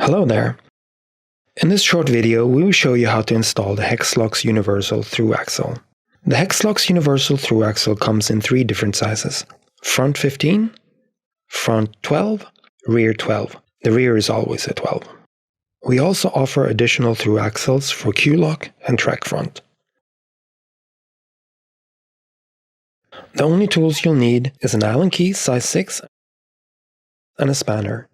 Hello there. In this short video, we will show you how to install the HEXLOX Universal Through Axle. The HEXLOX Universal Through Axle comes in 3 different sizes: front 15, front 12, rear 12. The rear is always a 12. We also offer additional through axles for Q-lock and track front. The only tools you'll need is an Allen key size 6 and a spanner.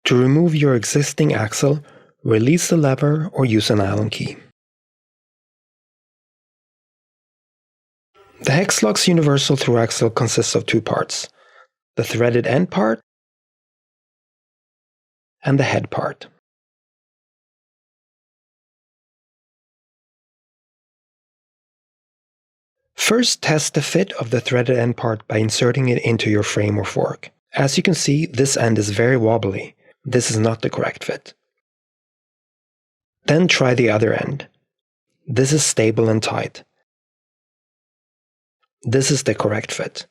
To remove your existing axle, release the lever or use an Allen key. The HEXLOX Universal Through Axle consists of 2 parts: the threaded end part and the head part. First, test the fit of the threaded end part by inserting it into your frame or fork. As you can see, this end is very wobbly. This is not the correct fit. Then try the other end. This is stable and tight. This is the correct fit.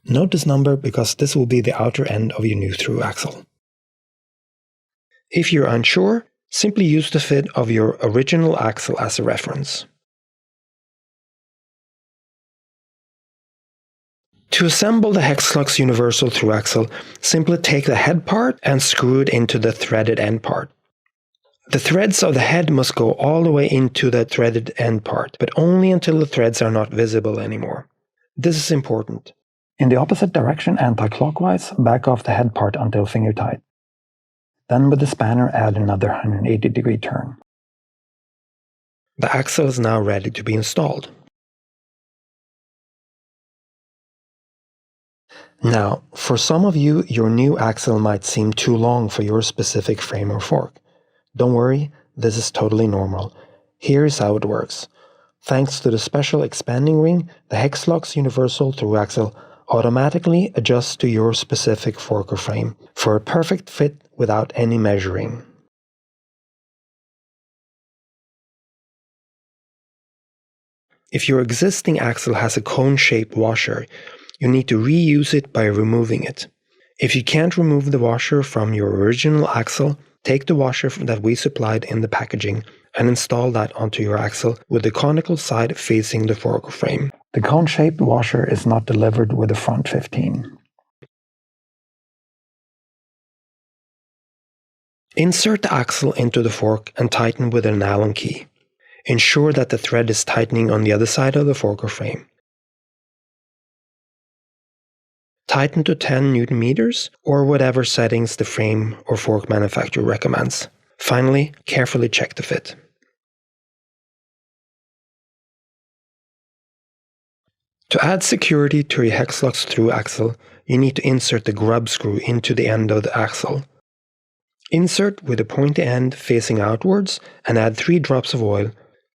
Note this number because this will be the outer end of your new through axle. If you're unsure, simply use the fit of your original axle as a reference. To assemble the HEXLOX Universal Through Axle, simply take the head part and screw it into the threaded end part. The threads of the head must go all the way into the threaded end part, but only until the threads are not visible anymore. This is important. In the opposite direction, anti-clockwise, back off the head part until finger tight. Then with the spanner, add another 180-degree turn. The axle is now ready to be installed. Now, for some of you, your new axle might seem too long for your specific frame or fork. Don't worry, this is totally normal. Here's how it works. Thanks to the special expanding ring, the HEXLOX Universal Through Axle automatically adjusts to your specific fork or frame for a perfect fit without any measuring. If your existing axle has a cone-shaped washer, you need to reuse it by removing it. If you can't remove the washer from your original axle, take the washer that we supplied in the packaging and install that onto your axle with the conical side facing the fork or frame. The cone-shaped washer is not delivered with the front 15. Insert the axle into the fork and tighten with an Allen key. Ensure that the thread is tightening on the other side of the fork or frame. Tighten to 10 Newton meters or whatever settings the frame or fork manufacturer recommends. Finally, carefully check the fit. To add security to your HEXLOX Through Axle, you need to insert the grub screw into the end of the axle. Insert with the pointy end facing outwards and add 3 drops of oil.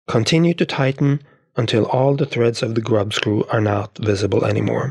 Continue to tighten until all the threads of the grub screw are not visible anymore.